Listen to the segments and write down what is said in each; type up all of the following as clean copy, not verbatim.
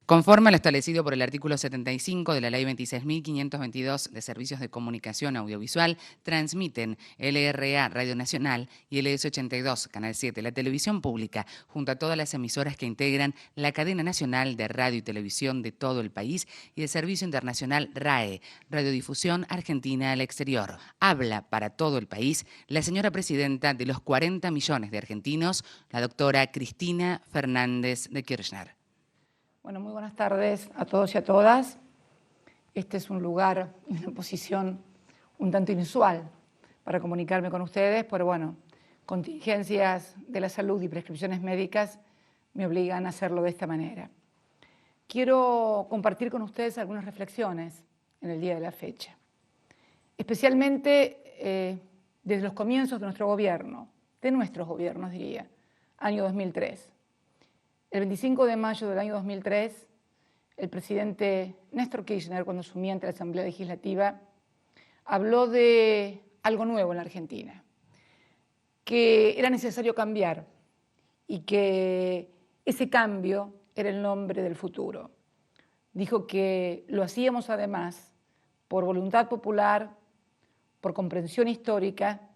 Conforme a lo establecido por el artículo 75 de la Ley 26.522 de Servicios de Comunicación Audiovisual, transmiten LRA Radio Nacional y LS82, Canal 7, la televisión pública, junto a todas las emisoras que integran la cadena nacional de radio y televisión de todo el país y el servicio internacional RAE, Radiodifusión Argentina al Exterior. Habla para todo el país la señora presidenta de los 40 millones de argentinos, la doctora Cristina Fernández de Kirchner. Bueno, muy buenas tardes a todos y a todas. Este es un lugar y una posición un tanto inusual para comunicarme con ustedes, pero bueno, contingencias de la salud y prescripciones médicas me obligan a hacerlo de esta manera. Quiero compartir con ustedes algunas reflexiones en el día de la fecha, especialmente desde los comienzos de nuestro gobierno, de nuestros gobiernos diría, año 2003. El 25 de mayo del año 2003, el presidente Néstor Kirchner, cuando asumía ante la Asamblea Legislativa, habló de algo nuevo en la Argentina, que era necesario cambiar y que ese cambio era el nombre del futuro. Dijo que lo hacíamos además por voluntad popular, por comprensión histórica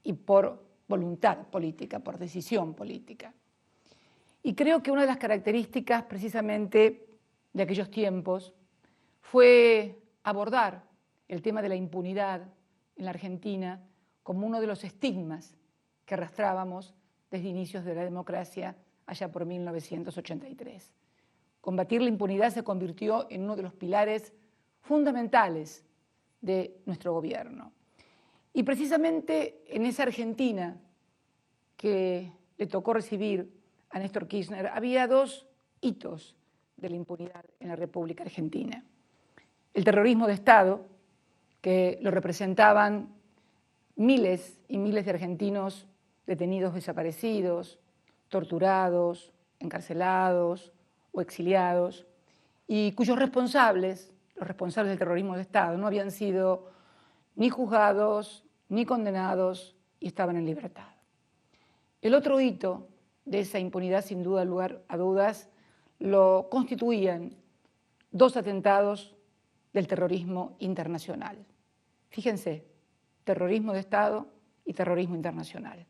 y por voluntad política, por decisión política. Y creo que una de las características precisamente de aquellos tiempos fue abordar el tema de la impunidad en la Argentina como uno de los estigmas que arrastrábamos desde inicios de la democracia allá por 1983. Combatir la impunidad se convirtió en uno de los pilares fundamentales de nuestro gobierno. Y precisamente en esa Argentina que le tocó recibir a Néstor Kirchner, había dos hitos de la impunidad en la República Argentina. El terrorismo de Estado, que lo representaban miles y miles de argentinos detenidos, desaparecidos, torturados, encarcelados o exiliados, y cuyos responsables, los responsables del terrorismo de Estado, no habían sido ni juzgados ni condenados y estaban en libertad. El otro hito de esa impunidad, sin duda lugar a dudas, lo constituían dos atentados del terrorismo internacional. Fíjense, terrorismo de Estado y terrorismo internacional.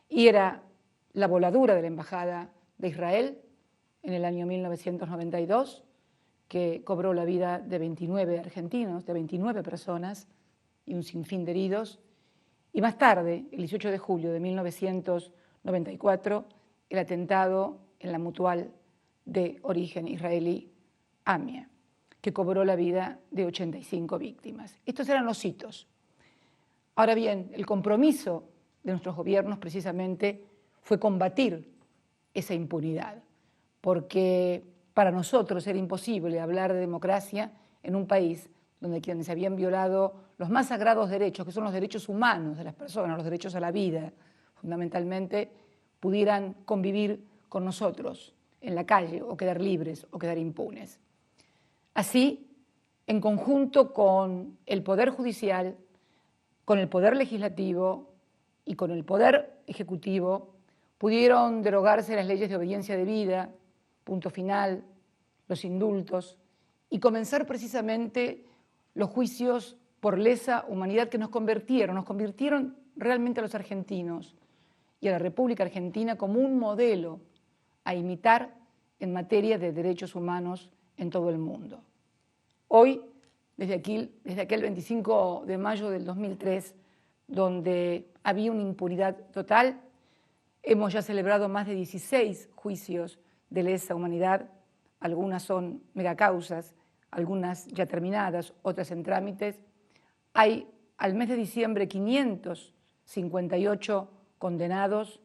Y era la voladura de la Embajada de Israel en el año 1992, que cobró la vida de 29 argentinos, de 29 personas y un sinfín de heridos. Y más tarde, el 18 de julio de 1994, el atentado en la Mutual de origen israelí AMIA, que cobró la vida de 85 víctimas. Estos eran los hitos. Ahora bien, el compromiso de nuestros gobiernos precisamente fue combatir esa impunidad, porque para nosotros era imposible hablar de democracia en un país donde quienes habían violado los más sagrados derechos, que son los derechos humanos de las personas, los derechos a la vida, fundamentalmente, pudieran convivir con nosotros en la calle o quedar libres o quedar impunes. Así, en conjunto con el Poder Judicial, con el Poder Legislativo y con el Poder Ejecutivo, pudieron derogarse las leyes de obediencia debida, punto final, los indultos, y comenzar precisamente los juicios por lesa humanidad que nos convirtieron realmente a los argentinos y a la República Argentina como un modelo a imitar en materia de derechos humanos en todo el mundo. Hoy, desde aquel 25 de mayo del 2003, donde había una impunidad total, hemos ya celebrado más de 16 juicios de lesa humanidad. Algunas son megacausas, algunas ya terminadas, otras en trámites. Hay al mes de diciembre 558 condenados,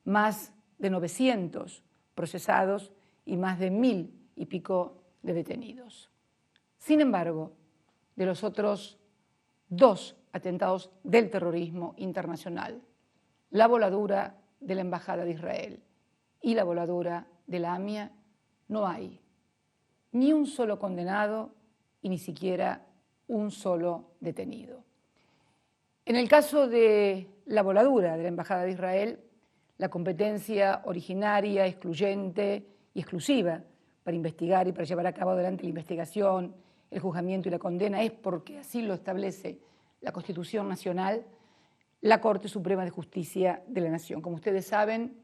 más de 900 procesados y más de 1000 y pico de detenidos. Sin embargo, de los otros dos atentados del terrorismo internacional, la voladura de la Embajada de Israel y la voladura de la AMIA, no hay ni un solo condenado y ni siquiera un solo detenido. En el caso de la voladura de la Embajada de Israel, la competencia originaria, excluyente y exclusiva para investigar y para llevar a cabo adelante la investigación, el juzgamiento y la condena es porque así lo establece la Constitución Nacional, la Corte Suprema de Justicia de la Nación. Como ustedes saben,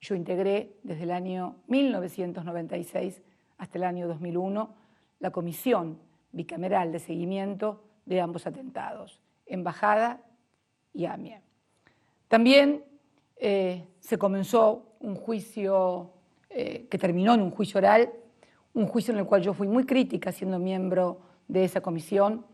yo integré desde el año 1996 hasta el año 2001 la Comisión Bicameral de Seguimiento de ambos atentados, Embajada y AMIA. También se comenzó un juicio que terminó en un juicio oral, un juicio en el cual yo fui muy crítica siendo miembro de esa comisión.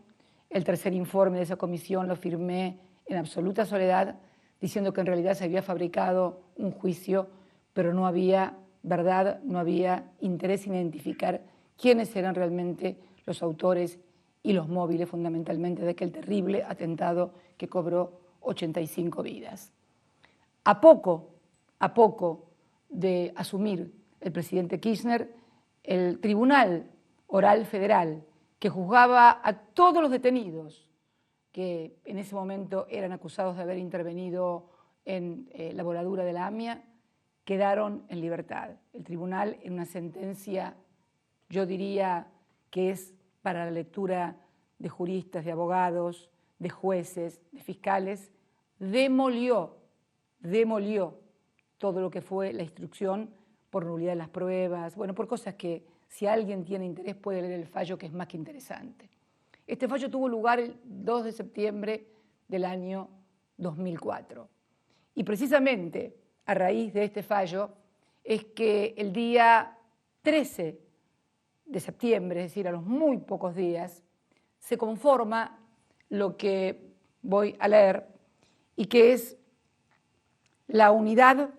El tercer informe de esa comisión lo firmé en absoluta soledad, diciendo que en realidad se había fabricado un juicio, pero no había verdad, no había interés en identificar quiénes eran realmente los autores y los móviles fundamentalmente de aquel terrible atentado que cobró 85 vidas. A poco de asumir el presidente Kirchner, el Tribunal Oral Federal, que juzgaba a todos los detenidos que en ese momento eran acusados de haber intervenido en la voladura de la AMIA, quedaron en libertad. El tribunal, en una sentencia, yo diría que es para la lectura de juristas, de abogados, de jueces, de fiscales, demolió todo lo que fue la instrucción por nulidad de las pruebas, bueno, por cosas que si alguien tiene interés puede leer el fallo, que es más que interesante. Este fallo tuvo lugar el 2 de septiembre del año 2004. Y precisamente a raíz de este fallo es que el día 13 de septiembre, es decir, a los muy pocos días, se conforma lo que voy a leer y que es la Unidad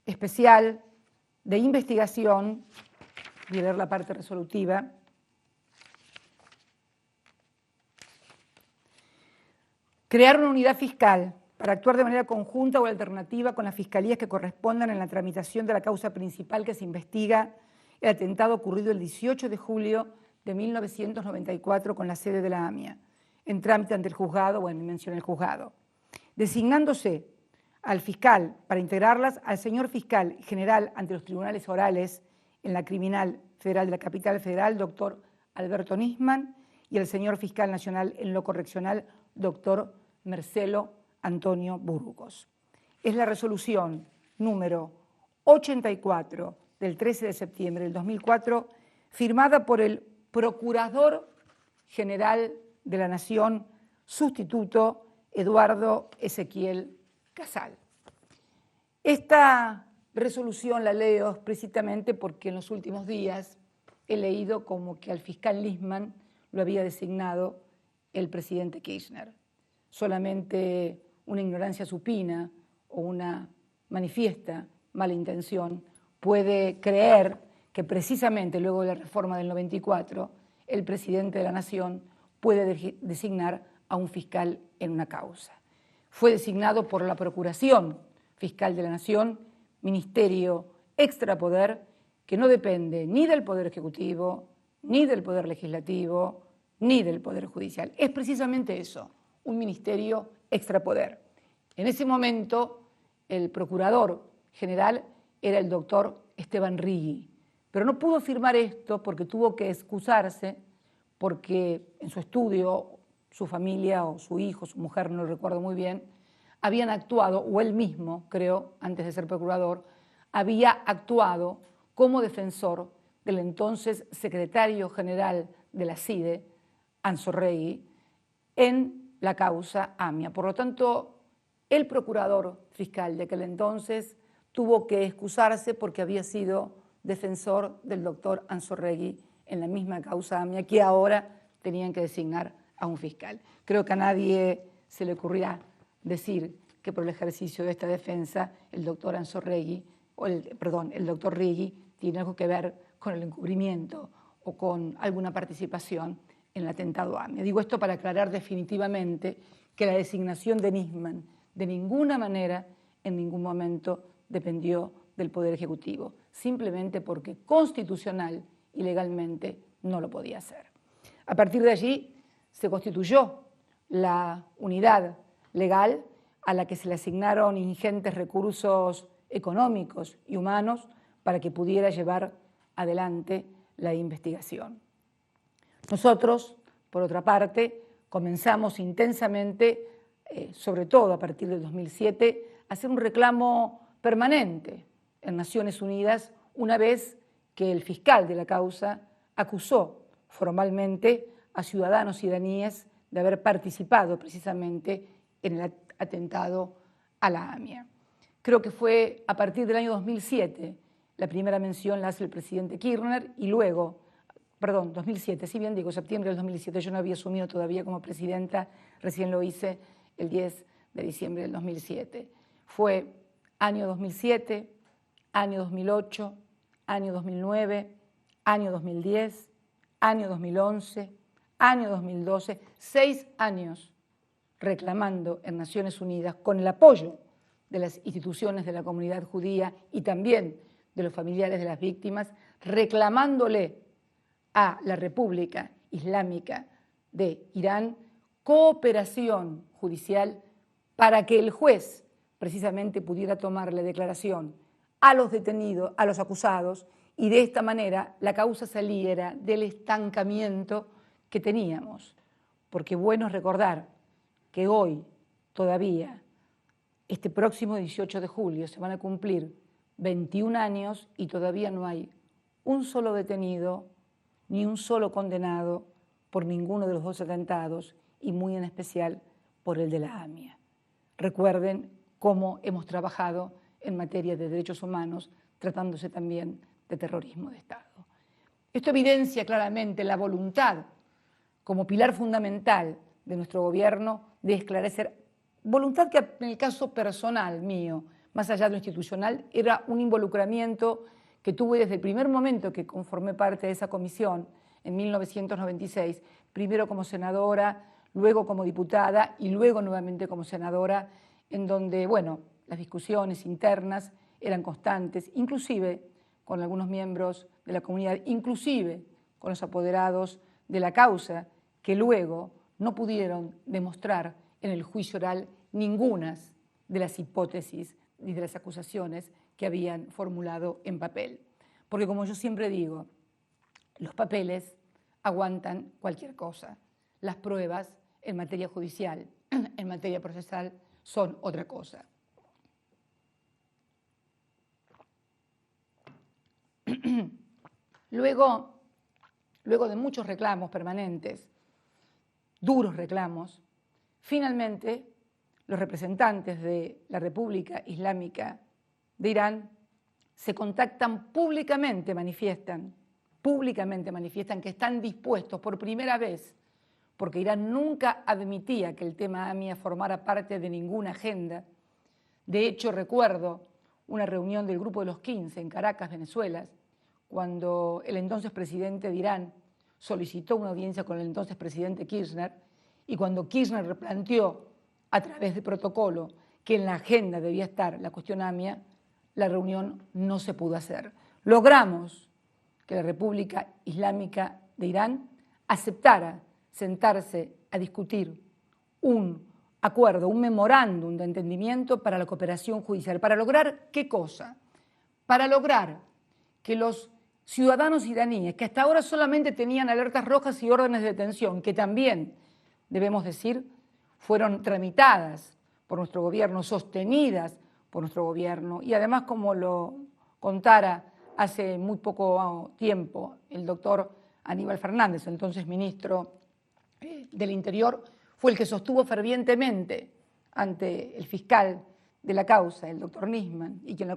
Especial de Investigación, voy a leer la parte resolutiva, crear una unidad fiscal para actuar de manera conjunta o alternativa con las fiscalías que correspondan en la tramitación de la causa principal que se investiga el atentado ocurrido el 18 de julio de 1994 con la sede de la AMIA, en trámite ante el juzgado, bueno, mencioné el juzgado, designándose al fiscal para integrarlas al señor fiscal general ante los tribunales orales en la Criminal Federal de la Capital Federal, doctor Alberto Nisman, y al señor fiscal nacional en lo correccional, doctor Marcelo Antonio Burgos. Es la resolución número 84 del 13 de septiembre del 2004, firmada por el Procurador General de la Nación, sustituto Eduardo Ezequiel Casal. Esta resolución la leo explícitamente porque en los últimos días he leído como que al fiscal Nisman lo había designado el presidente Kirchner. Solamente una ignorancia supina o una manifiesta mala intención puede creer que precisamente luego de la reforma del 94 el presidente de la Nación puede designar a un fiscal en una causa. Fue designado por la Procuración Fiscal de la Nación, ministerio extrapoder que no depende ni del Poder Ejecutivo, ni del Poder Legislativo, ni del Poder Judicial. Es precisamente eso, un ministerio extrapoder. En ese momento, el Procurador General era el doctor Esteban Righi, pero no pudo firmar esto porque tuvo que excusarse, porque en su estudio su familia o su hijo, su mujer, no lo recuerdo muy bien, habían actuado, o él mismo, creo, antes de ser procurador, había actuado como defensor del entonces secretario general de la CIDE, Anzorregui, en la causa AMIA. Por lo tanto, el procurador fiscal de aquel entonces tuvo que excusarse porque había sido defensor del doctor Anzorregui en la misma causa AMIA, que ahora tenían que designar a un fiscal. Creo que a nadie se le ocurrirá decir que por el ejercicio de esta defensa el doctor Anzorregui, el doctor Righi tiene algo que ver con el encubrimiento o con alguna participación en el atentado AMIA. Digo esto para aclarar definitivamente que la designación de Nisman de ninguna manera, en ningún momento, dependió del Poder Ejecutivo, simplemente porque constitucional y legalmente no lo podía hacer. A partir de allí se constituyó la unidad legal a la que se le asignaron ingentes recursos económicos y humanos para que pudiera llevar adelante la investigación. Nosotros, por otra parte, comenzamos intensamente, sobre todo a partir del 2007, a hacer un reclamo permanente en Naciones Unidas una vez que el fiscal de la causa acusó formalmente a ciudadanos iraníes de haber participado precisamente en el atentado a la AMIA. Creo que fue a partir del año 2007, la primera mención la hace el presidente Kirchner y luego, 2007, si bien digo septiembre del 2007, yo no había asumido todavía como presidenta, recién lo hice el 10 de diciembre del 2007. Fue año 2007, año 2008, año 2009, año 2010, año 2011, año 2012, 6 años reclamando en Naciones Unidas con el apoyo de las instituciones de la comunidad judía y también de los familiares de las víctimas, reclamándole a la República Islámica de Irán cooperación judicial para que el juez precisamente pudiera tomarle declaración a los detenidos, a los acusados, y de esta manera la causa saliera del estancamiento que teníamos. Porque bueno es recordar que hoy todavía, este próximo 18 de julio, se van a cumplir 21 años y todavía no hay un solo detenido ni un solo condenado por ninguno de los dos atentados y muy en especial por el de la AMIA. Recuerden cómo hemos trabajado en materia de derechos humanos, tratándose también de terrorismo de Estado. Esto evidencia claramente la voluntad como pilar fundamental de nuestro gobierno de esclarecer, voluntad que en el caso personal mío, más allá de lo institucional, era un involucramiento que tuve desde el primer momento que conformé parte de esa comisión en 1996, primero como senadora, luego como diputada y luego nuevamente como senadora, en donde, bueno, las discusiones internas eran constantes, inclusive con algunos miembros de la comunidad, inclusive con los apoderados de la causa, que luego no pudieron demostrar en el juicio oral ninguna de las hipótesis ni de las acusaciones que habían formulado en papel. Porque como yo siempre digo, los papeles aguantan cualquier cosa. Las pruebas en materia judicial, en materia procesal, son otra cosa. Luego de muchos reclamos permanentes, duros reclamos, finalmente los representantes de la República Islámica de Irán se contactan públicamente, manifiestan que están dispuestos por primera vez, porque Irán nunca admitía que el tema AMIA formara parte de ninguna agenda. De hecho, recuerdo una reunión del Grupo de los 15 en Caracas, Venezuela, cuando el entonces presidente de Irán solicitó una audiencia con el entonces presidente Kirchner y cuando Kirchner replanteó a través de protocolo que en la agenda debía estar la cuestión AMIA, la reunión no se pudo hacer. Logramos que la República Islámica de Irán aceptara sentarse a discutir un acuerdo, un memorándum de entendimiento para la cooperación judicial. ¿Para lograr qué cosa? Para lograr que los ciudadanos iraníes, que hasta ahora solamente tenían alertas rojas y órdenes de detención, que también, debemos decir, fueron tramitadas por nuestro gobierno, sostenidas por nuestro gobierno, y además, como lo contara hace muy poco tiempo el doctor Aníbal Fernández, entonces ministro del Interior, fue el que sostuvo fervientemente ante el fiscal de la causa, el doctor Nisman, y quien lo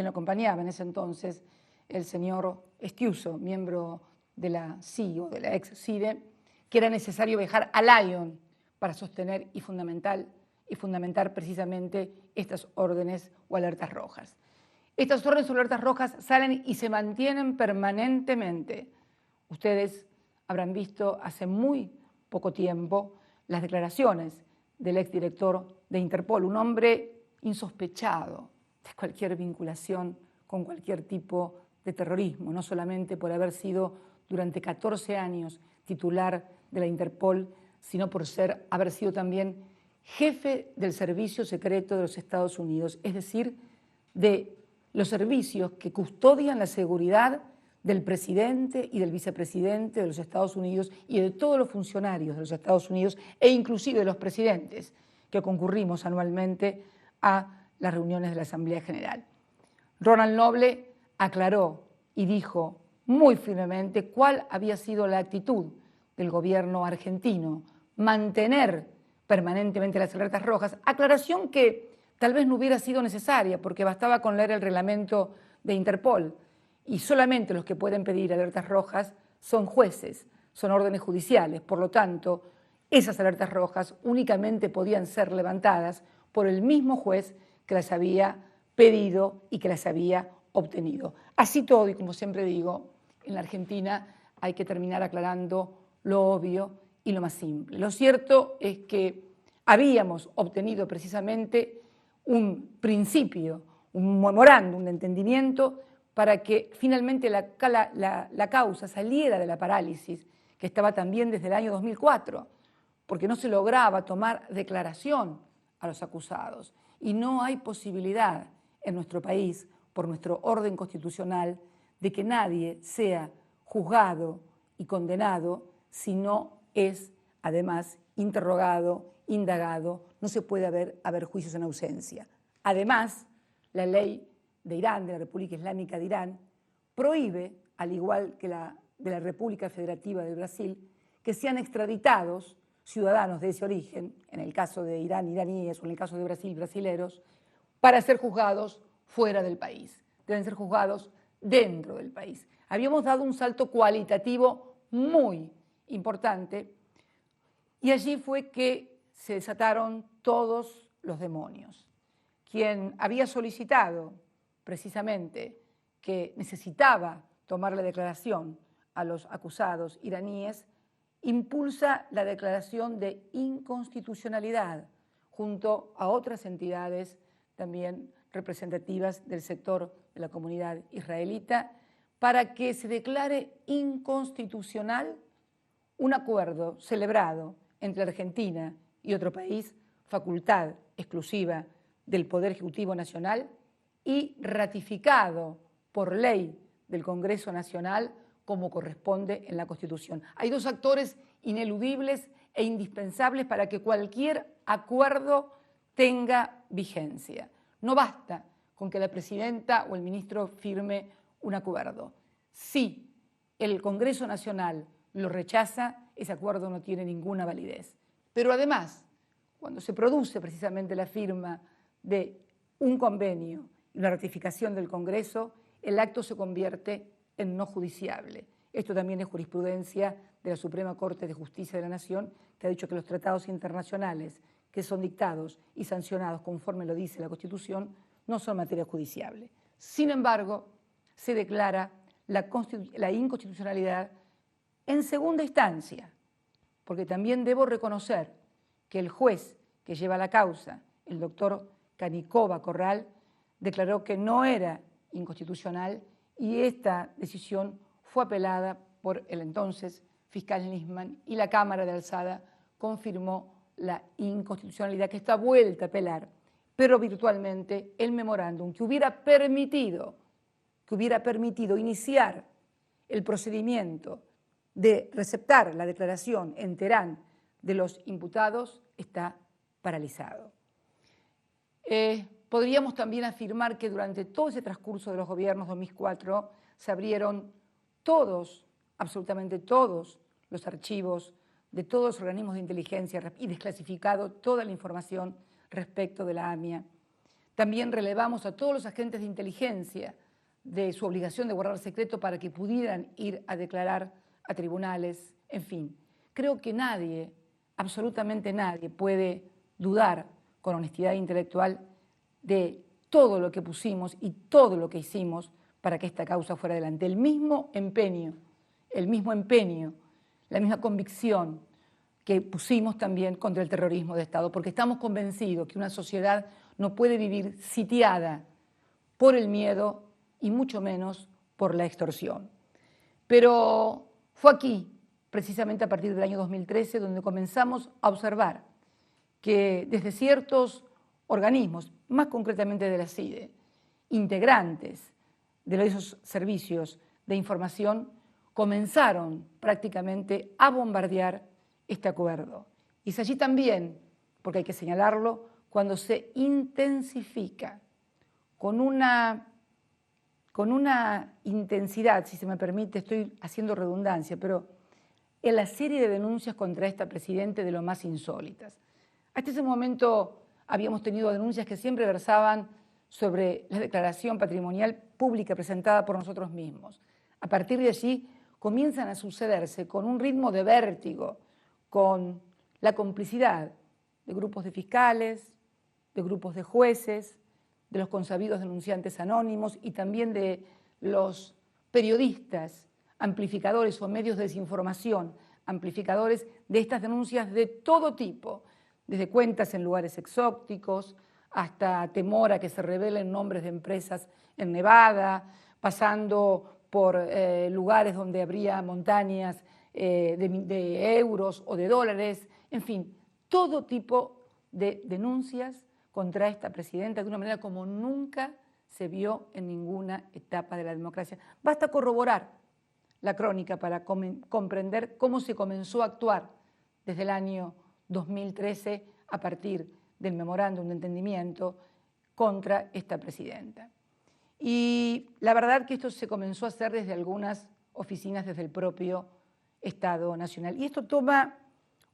acompañaba en ese entonces, el señor Estiuso, miembro de la CIE o de la ex-CIDE, que era necesario viajar a Lyon para sostener y fundamentar precisamente estas órdenes o alertas rojas. Estas órdenes o alertas rojas salen y se mantienen permanentemente. Ustedes habrán visto hace muy poco tiempo las declaraciones del exdirector de Interpol, un hombre insospechado de cualquier vinculación con cualquier tipo de terrorismo, no solamente por haber sido durante 14 años titular de la Interpol, sino por haber sido también jefe del Servicio Secreto de los Estados Unidos, es decir, de los servicios que custodian la seguridad del presidente y del vicepresidente de los Estados Unidos y de todos los funcionarios de los Estados Unidos e inclusive de los presidentes que concurrimos anualmente a las reuniones de la Asamblea General. Ronald Noble aclaró y dijo muy firmemente cuál había sido la actitud del gobierno argentino, mantener permanentemente las alertas rojas, aclaración que tal vez no hubiera sido necesaria porque bastaba con leer el reglamento de Interpol y solamente los que pueden pedir alertas rojas son jueces, son órdenes judiciales, por lo tanto, esas alertas rojas únicamente podían ser levantadas por el mismo juez que las había pedido y que las había obtenido. Así todo, y como siempre digo, en la Argentina hay que terminar aclarando lo obvio y lo más simple. Lo cierto es que habíamos obtenido precisamente un principio, un memorándum de entendimiento para que finalmente la causa saliera de la parálisis que estaba también desde el año 2004, porque no se lograba tomar declaración a los acusados. Y no hay posibilidad en nuestro país, por nuestro orden constitucional, de que nadie sea juzgado y condenado si no es, además, interrogado, indagado. No se puede haber juicios en ausencia. Además, la ley de Irán, de la República Islámica de Irán, prohíbe, al igual que la de la República Federativa del Brasil, que sean extraditados ciudadanos de ese origen, en el caso de Irán, iraníes, o en el caso de Brasil, brasileros, para ser juzgados fuera del país. Deben ser juzgados dentro del país. Habíamos dado un salto cualitativo muy importante y allí fue que se desataron todos los demonios. Quien había solicitado precisamente que necesitaba tomar la declaración a los acusados iraníes, impulsa la declaración de inconstitucionalidad junto a otras entidades también representativas del sector de la comunidad israelita para que se declare inconstitucional un acuerdo celebrado entre Argentina y otro país, facultad exclusiva del Poder Ejecutivo Nacional y ratificado por ley del Congreso Nacional como corresponde en la Constitución. Hay dos actores ineludibles e indispensables para que cualquier acuerdo tenga vigencia. No basta con que la presidenta o el ministro firme un acuerdo. Si el Congreso Nacional lo rechaza, ese acuerdo no tiene ninguna validez. Pero además, cuando se produce precisamente la firma de un convenio y la ratificación del Congreso, el acto se convierte en no judiciable. Esto también es jurisprudencia de la Suprema Corte de Justicia de la Nación, que ha dicho que los tratados internacionales que son dictados y sancionados conforme lo dice la Constitución no son materia judiciable. Sin embargo, se declara la inconstitucionalidad en segunda instancia, porque también debo reconocer que el juez que lleva la causa, el doctor Canicova Corral, declaró que no era inconstitucional y esta decisión fue apelada por el entonces fiscal Nisman y la Cámara de Alzada confirmó la inconstitucionalidad que está vuelta a apelar, pero virtualmente el memorándum que hubiera permitido iniciar el procedimiento de receptar la declaración en Teherán de los imputados está paralizado. Podríamos también afirmar que durante todo ese transcurso de los gobiernos 2004 se abrieron todos, absolutamente todos, los archivos de todos los organismos de inteligencia y desclasificado toda la información respecto de la AMIA. También relevamos a todos los agentes de inteligencia de su obligación de guardar secreto para que pudieran ir a declarar a tribunales, en fin. Creo que nadie, absolutamente nadie, puede dudar con honestidad intelectual de todo lo que pusimos y todo lo que hicimos para que esta causa fuera adelante. El mismo empeño, la misma convicción que pusimos también contra el terrorismo de Estado, porque estamos convencidos que una sociedad no puede vivir sitiada por el miedo y mucho menos por la extorsión. Pero fue aquí, precisamente a partir del año 2013, donde comenzamos a observar que desde ciertos organismos, más concretamente de la CIDE, integrantes de esos servicios de información comenzaron prácticamente a bombardear este acuerdo. Y es allí también, porque hay que señalarlo, cuando se intensifica con una intensidad, si se me permite, estoy haciendo redundancia, pero en la serie de denuncias contra esta presidenta de lo más insólitas. Hasta ese momento habíamos tenido denuncias que siempre versaban sobre la declaración patrimonial pública presentada por nosotros mismos. A partir de allí comienzan a sucederse con un ritmo de vértigo, con la complicidad de grupos de fiscales, de grupos de jueces, de los consabidos denunciantes anónimos y también de los periodistas, amplificadores o medios de desinformación, amplificadores de estas denuncias de todo tipo, desde cuentas en lugares exóticos hasta temor a que se revelen nombres de empresas en Nevada, pasando por lugares donde habría montañas de euros o de dólares, en fin, todo tipo de denuncias contra esta presidenta de una manera como nunca se vio en ninguna etapa de la democracia. Basta corroborar la crónica para comprender cómo se comenzó a actuar desde el año 2013 a partir del memorándum de entendimiento contra esta presidenta. Y la verdad que esto se comenzó a hacer desde algunas oficinas desde el propio Estado Nacional. Y esto toma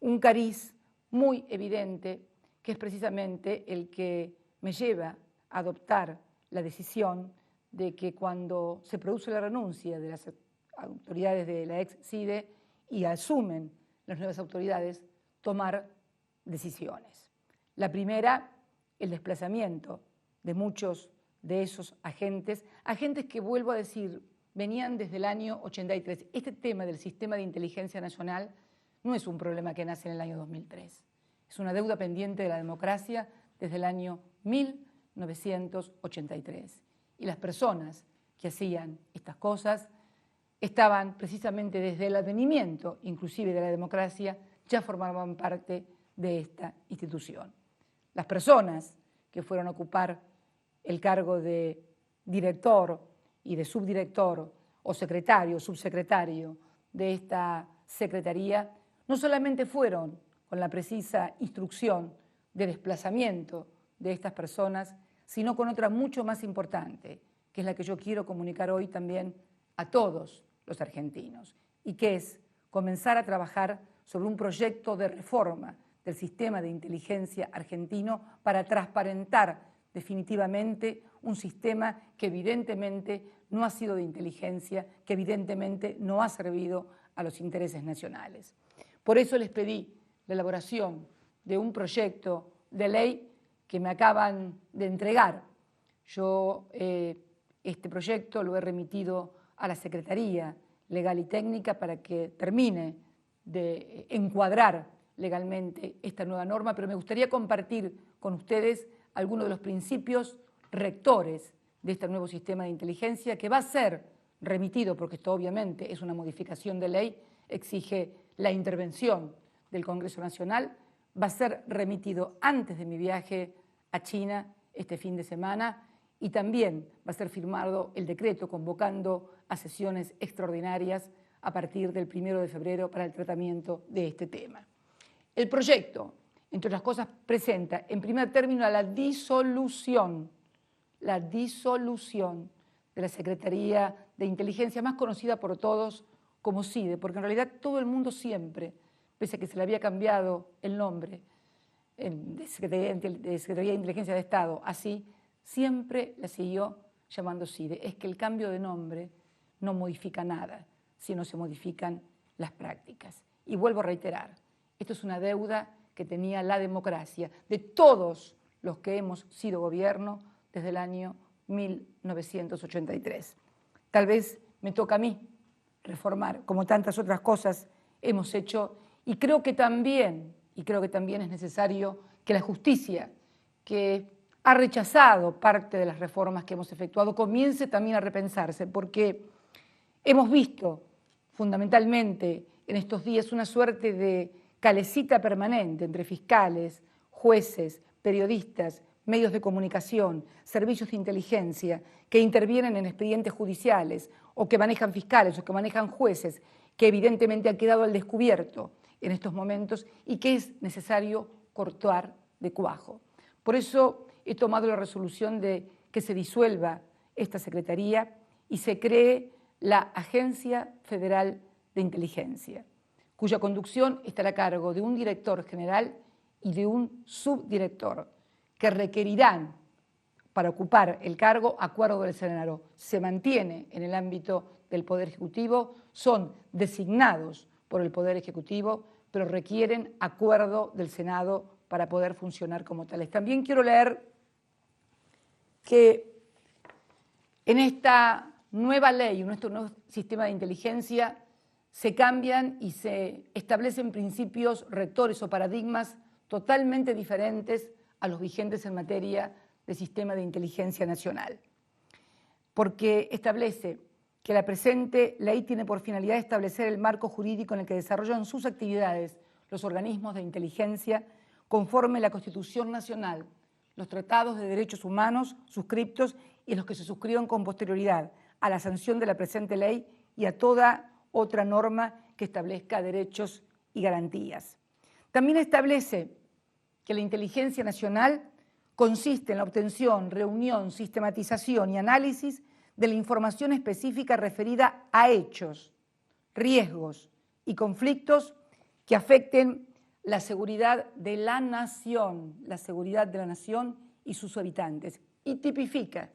un cariz muy evidente, que es precisamente el que me lleva a adoptar la decisión de que cuando se produce la renuncia de las autoridades de la ex-CIDE y asumen las nuevas autoridades, tomar decisiones. La primera, el desplazamiento de muchos de esos agentes que, vuelvo a decir, venían desde el año 83. Este tema del sistema de inteligencia nacional no es un problema que nace en el año 2003. Es una deuda pendiente de la democracia desde el año 1983. Y las personas que hacían estas cosas estaban precisamente desde el advenimiento, inclusive de la democracia, ya formaban parte de esta institución. Las personas que fueron a ocupar el cargo de director y de subdirector o secretario o subsecretario de esta secretaría no solamente fueron con la precisa instrucción de desplazamiento de estas personas, sino con otra mucho más importante, que es la que yo quiero comunicar hoy también a todos los argentinos, y que es comenzar a trabajar sobre un proyecto de reforma del sistema de inteligencia argentino para transparentar definitivamente un sistema que evidentemente no ha sido de inteligencia, que evidentemente no ha servido a los intereses nacionales. Por eso les pedí la elaboración de un proyecto de ley que me acaban de entregar. Yo este proyecto lo he remitido a la Secretaría Legal y Técnica para que termine de encuadrar legalmente esta nueva norma, pero me gustaría compartir con ustedes algunos de los principios rectores de este nuevo sistema de inteligencia que va a ser remitido, porque esto obviamente es una modificación de ley, exige la intervención del Congreso Nacional, va a ser remitido antes de mi viaje a China este fin de semana y también va a ser firmado el decreto convocando a sesiones extraordinarias a partir del 1 de febrero para el tratamiento de este tema. El proyecto, entre otras cosas, presenta en primer término la disolución de la Secretaría de Inteligencia, más conocida por todos como CIDE, porque en realidad todo el mundo siempre, pese a que se le había cambiado el nombre de Secretaría de Inteligencia de Estado, así siempre la siguió llamando CIDE. Es que el cambio de nombre no modifica nada, sino se modifican las prácticas. Y vuelvo a reiterar, esto es una deuda que tenía la democracia de todos los que hemos sido gobierno desde el año 1983. Tal vez me toca a mí reformar, como tantas otras cosas hemos hecho, y creo que también es necesario que la justicia, que ha rechazado parte de las reformas que hemos efectuado, comience también a repensarse, porque hemos visto fundamentalmente en estos días una suerte de calecita permanente entre fiscales, jueces, periodistas, medios de comunicación, servicios de inteligencia que intervienen en expedientes judiciales o que manejan fiscales, o que manejan jueces, que evidentemente han quedado al descubierto en estos momentos y que es necesario cortar de cuajo. Por eso he tomado la resolución de que se disuelva esta Secretaría y se cree la Agencia Federal de Inteligencia, cuya conducción estará a cargo de un director general y de un subdirector, que requerirán para ocupar el cargo acuerdo del Senado. Se mantiene en el ámbito del Poder Ejecutivo, son designados por el Poder Ejecutivo, pero requieren acuerdo del Senado para poder funcionar como tales. También quiero leer que en esta nueva ley, en nuestro nuevo sistema de inteligencia, se cambian y se establecen principios rectores o paradigmas totalmente diferentes a los vigentes en materia de sistema de inteligencia nacional, porque establece que la presente ley tiene por finalidad establecer el marco jurídico en el que desarrollan sus actividades los organismos de inteligencia conforme la Constitución Nacional, los tratados de derechos humanos suscriptos y los que se suscriban con posterioridad a la sanción de la presente ley y a toda otra norma que establezca derechos y garantías. También establece que la inteligencia nacional consiste en la obtención, reunión, sistematización y análisis de la información específica referida a hechos, riesgos y conflictos que afecten la seguridad de la nación y sus habitantes, y tipifica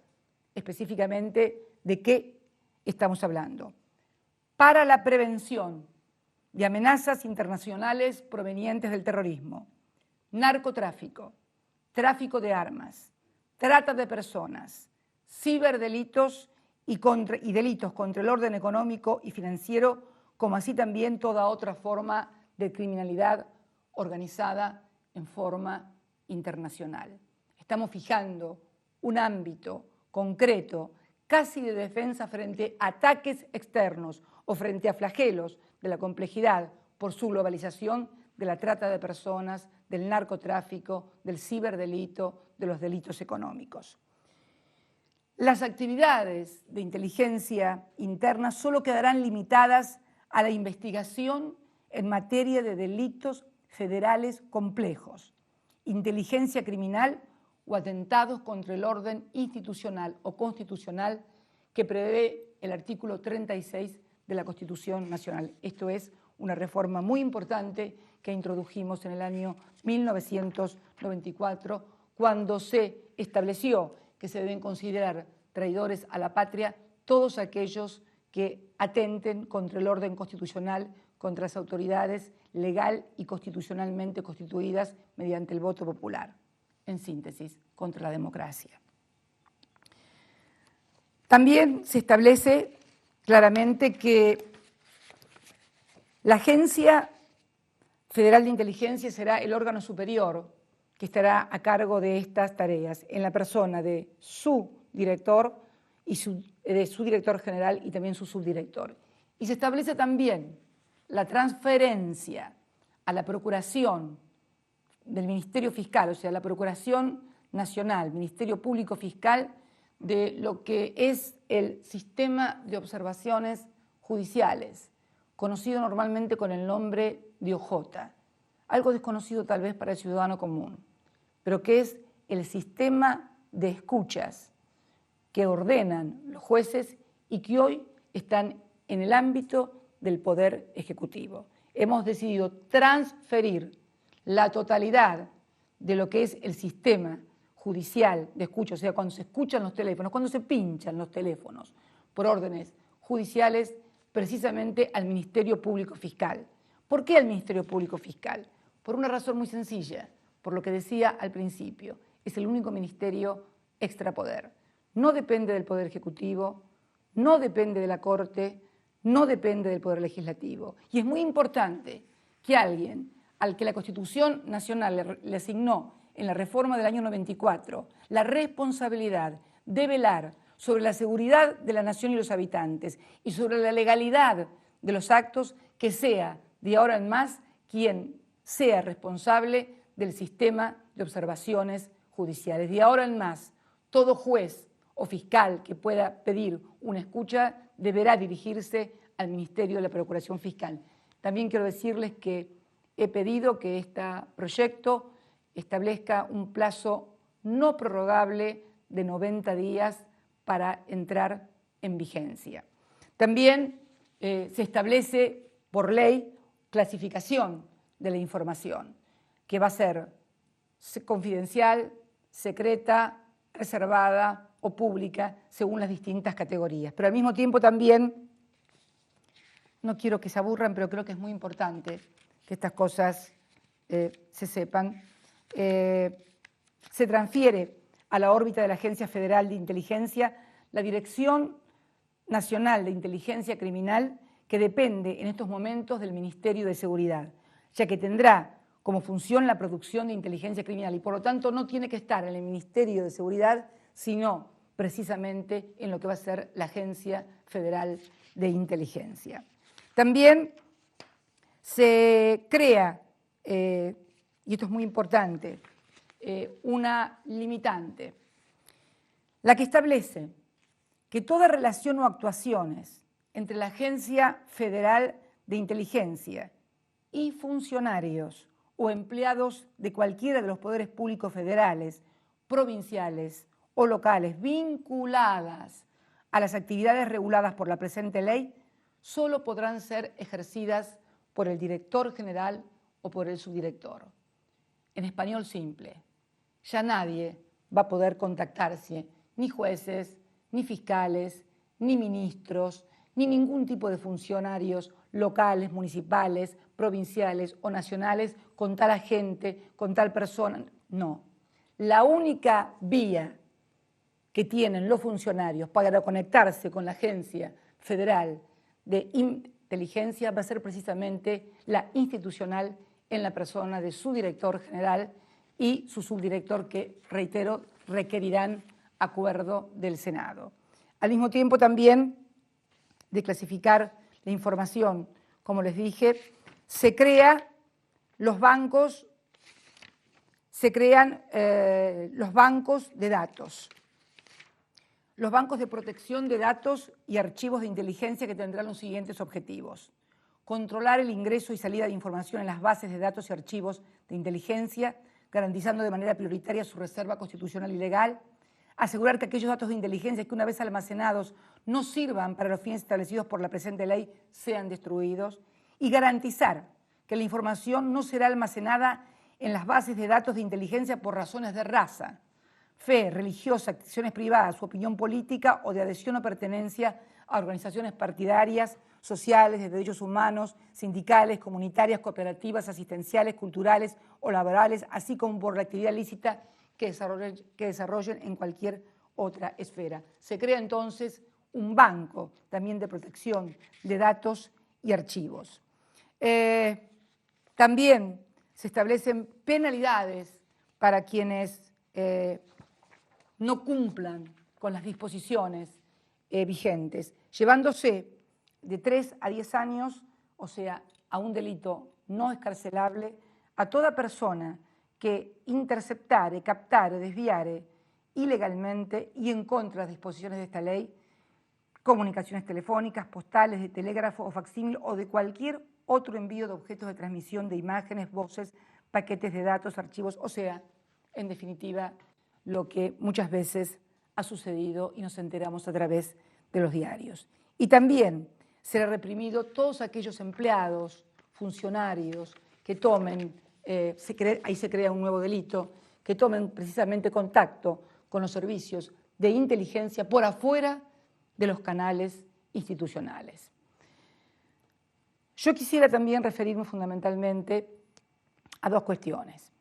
específicamente de qué estamos hablando. Para la prevención de amenazas internacionales provenientes del terrorismo, narcotráfico, tráfico de armas, trata de personas, ciberdelitos y delitos contra el orden económico y financiero, como así también toda otra forma de criminalidad organizada en forma internacional. Estamos fijando un ámbito concreto, casi de defensa frente a ataques externos o frente a flagelos de la complejidad por su globalización de la trata de personas, del narcotráfico, del ciberdelito, de los delitos económicos. Las actividades de inteligencia interna solo quedarán limitadas a la investigación en materia de delitos federales complejos, inteligencia criminal o atentados contra el orden institucional o constitucional que prevé el artículo 36 de la Constitución Nacional. Esto es una reforma muy importante que introdujimos en el año 1994, cuando se estableció que se deben considerar traidores a la patria todos aquellos que atenten contra el orden constitucional, contra las autoridades legal y constitucionalmente constituidas mediante el voto popular. En síntesis, contra la democracia. También se establece claramente que la Agencia Federal de Inteligencia será el órgano superior que estará a cargo de estas tareas, en la persona de su director y de su director general y también su subdirector. Y se establece también la transferencia a la Procuración del Ministerio Fiscal, o sea, la Procuración Nacional, Ministerio Público Fiscal, de lo que es el sistema de observaciones judiciales, conocido normalmente con el nombre de OJ, algo desconocido tal vez para el ciudadano común, pero que es el sistema de escuchas que ordenan los jueces y que hoy están en el ámbito del Poder Ejecutivo. Hemos decidido transferir la totalidad de lo que es el sistema judicial de escucha, o sea, cuando se escuchan los teléfonos, cuando se pinchan los teléfonos por órdenes judiciales, precisamente al Ministerio Público Fiscal. ¿Por qué al Ministerio Público Fiscal? Por una razón muy sencilla, por lo que decía al principio, es el único ministerio extrapoder. No depende del Poder Ejecutivo, no depende de la Corte, no depende del Poder Legislativo. Y es muy importante que alguien al que la Constitución Nacional le asignó en la reforma del año 94 la responsabilidad de velar sobre la seguridad de la nación y los habitantes y sobre la legalidad de los actos, que sea de ahora en más quien sea responsable del sistema de observaciones judiciales. De ahora en más, todo juez o fiscal que pueda pedir una escucha deberá dirigirse al Ministerio de la Procuración Fiscal. También quiero decirles que he pedido que este proyecto establezca un plazo no prorrogable de 90 días para entrar en vigencia. También se establece por ley clasificación de la información, que va a ser confidencial, secreta, reservada o pública, según las distintas categorías. Pero al mismo tiempo también, no quiero que se aburran, pero creo que es muy importante que estas cosas se sepan, se transfiere a la órbita de la Agencia Federal de Inteligencia la Dirección Nacional de Inteligencia Criminal, que depende en estos momentos del Ministerio de Seguridad, ya que tendrá como función la producción de inteligencia criminal y por lo tanto no tiene que estar en el Ministerio de Seguridad, sino precisamente en lo que va a ser la Agencia Federal de Inteligencia. También se crea, y esto es muy importante, una limitante, la que establece que toda relación o actuaciones entre la Agencia Federal de Inteligencia y funcionarios o empleados de cualquiera de los poderes públicos federales, provinciales o locales vinculadas a las actividades reguladas por la presente ley, solo podrán ser ejercidas por el director general o por el subdirector. En español simple, ya nadie va a poder contactarse, ni jueces, ni fiscales, ni ministros, ni ningún tipo de funcionarios locales, municipales, provinciales o nacionales con tal agente, con tal persona. No. La única vía que tienen los funcionarios para conectarse con la Agencia Federal de Inteligencia va a ser precisamente la institucional en la persona de su director general y su subdirector que, reitero, requerirán acuerdo del Senado. Al mismo tiempo también de clasificar la información, como les dije, se crean los bancos de datos, los bancos de protección de datos y archivos de inteligencia que tendrán los siguientes objetivos: controlar el ingreso y salida de información en las bases de datos y archivos de inteligencia, garantizando de manera prioritaria su reserva constitucional y legal, asegurar que aquellos datos de inteligencia que una vez almacenados no sirvan para los fines establecidos por la presente ley sean destruidos y garantizar que la información no será almacenada en las bases de datos de inteligencia por razones de raza, fe religiosa, acciones privadas, opinión política o de adhesión o pertenencia a organizaciones partidarias, sociales, de derechos humanos, sindicales, comunitarias, cooperativas, asistenciales, culturales o laborales, así como por la actividad lícita que desarrollen en cualquier otra esfera. Se crea entonces un banco también de protección de datos y archivos. También se establecen penalidades para quienes no cumplan con las disposiciones vigentes, llevándose de 3 a 10 años, o sea, a un delito no excarcelable, a toda persona que interceptare, captare, desviare ilegalmente y en contra de las disposiciones de esta ley, comunicaciones telefónicas, postales, de telégrafo o facsímil o de cualquier otro envío de objetos de transmisión de imágenes, voces, paquetes de datos, archivos, o sea, en definitiva, lo que muchas veces ha sucedido y nos enteramos a través de los diarios. Y también será reprimido todos aquellos empleados, funcionarios que tomen, ahí se crea un nuevo delito, que tomen precisamente contacto con los servicios de inteligencia por afuera de los canales institucionales. Yo quisiera también referirme fundamentalmente a dos cuestiones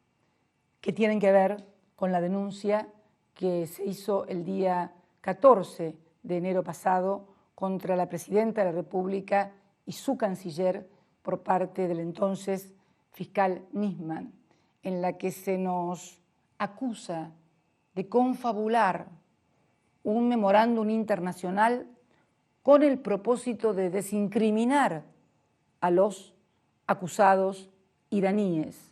que tienen que ver con la denuncia que se hizo el día 14 de enero pasado contra la Presidenta de la República y su canciller por parte del entonces fiscal Nisman, en la que se nos acusa de confabular un memorándum internacional con el propósito de desincriminar a los acusados iraníes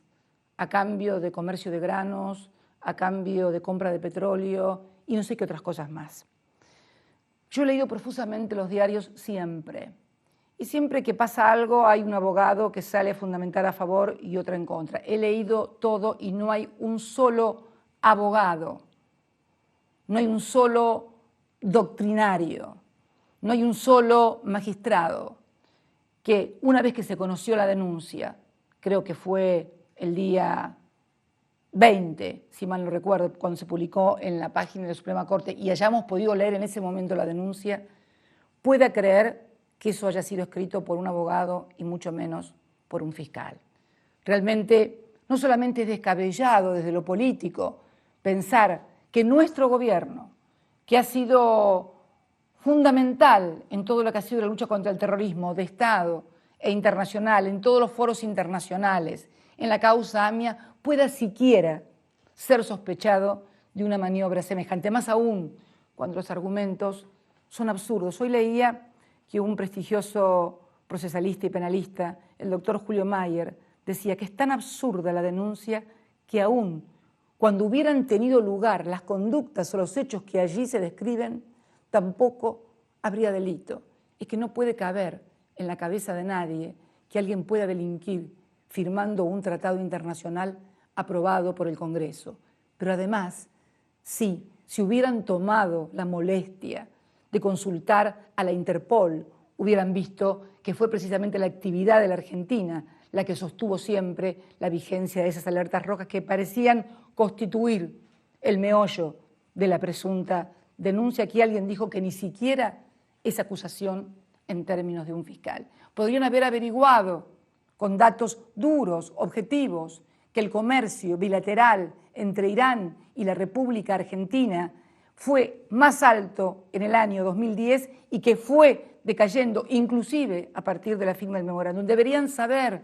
a cambio de comercio de granos, a cambio de compra de petróleo y no sé qué otras cosas más. Yo he leído profusamente los diarios siempre. Y siempre que pasa algo hay un abogado que sale a fundamentar a favor y otro en contra. He leído todo y no hay un solo abogado, no hay un solo doctrinario, no hay un solo magistrado que una vez que se conoció la denuncia, creo que fue el día 20, si mal no recuerdo, cuando se publicó en la página de la Suprema Corte y hayamos podido leer en ese momento la denuncia, pueda creer que eso haya sido escrito por un abogado y mucho menos por un fiscal. Realmente no solamente es descabellado desde lo político pensar que nuestro gobierno, que ha sido fundamental en todo lo que ha sido la lucha contra el terrorismo de Estado e internacional, en todos los foros internacionales, en la causa AMIA, pueda siquiera ser sospechado de una maniobra semejante, más aún cuando los argumentos son absurdos. Hoy leía que un prestigioso procesalista y penalista, el doctor Julio Mayer, decía que es tan absurda la denuncia que aún cuando hubieran tenido lugar las conductas o los hechos que allí se describen, tampoco habría delito. Es que no puede caber en la cabeza de nadie que alguien pueda delinquir firmando un tratado internacional aprobado por el Congreso. Pero además, sí, si hubieran tomado la molestia de consultar a la Interpol, hubieran visto que fue precisamente la actividad de la Argentina la que sostuvo siempre la vigencia de esas alertas rojas que parecían constituir el meollo de la presunta denuncia. Aquí alguien dijo que ni siquiera es acusación en términos de un fiscal. Podrían haber averiguado con datos duros, objetivos, que el comercio bilateral entre Irán y la República Argentina fue más alto en el año 2010 y que fue decayendo inclusive a partir de la firma del memorándum. Deberían saber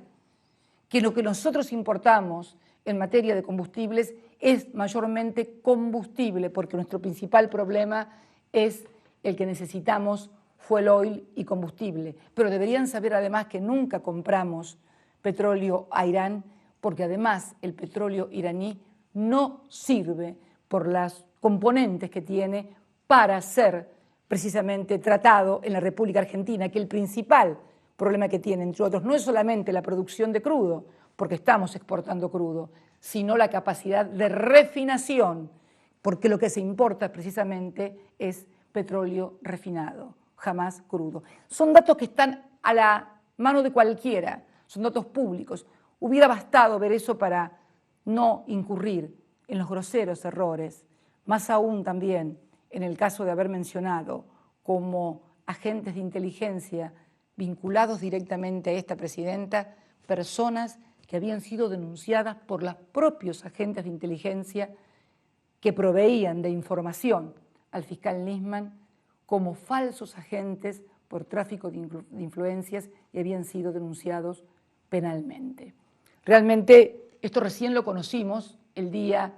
que lo que nosotros importamos en materia de combustibles es mayormente combustible, porque nuestro principal problema es el que necesitamos fuel oil y combustible. Pero deberían saber además que nunca compramos petróleo a Irán, porque además el petróleo iraní no sirve por las componentes que tiene para ser precisamente tratado en la República Argentina, que el principal problema que tiene, entre otros, no es solamente la producción de crudo, porque estamos exportando crudo, sino la capacidad de refinación, porque lo que se importa precisamente es petróleo refinado, jamás crudo. Son datos que están a la mano de cualquiera, son datos públicos. Hubiera bastado ver eso para no incurrir en los groseros errores, más aún también en el caso de haber mencionado como agentes de inteligencia vinculados directamente a esta presidenta, personas que habían sido denunciadas por los propios agentes de inteligencia que proveían de información al fiscal Nisman como falsos agentes por tráfico de influencias y habían sido denunciados penalmente. Realmente esto recién lo conocimos el día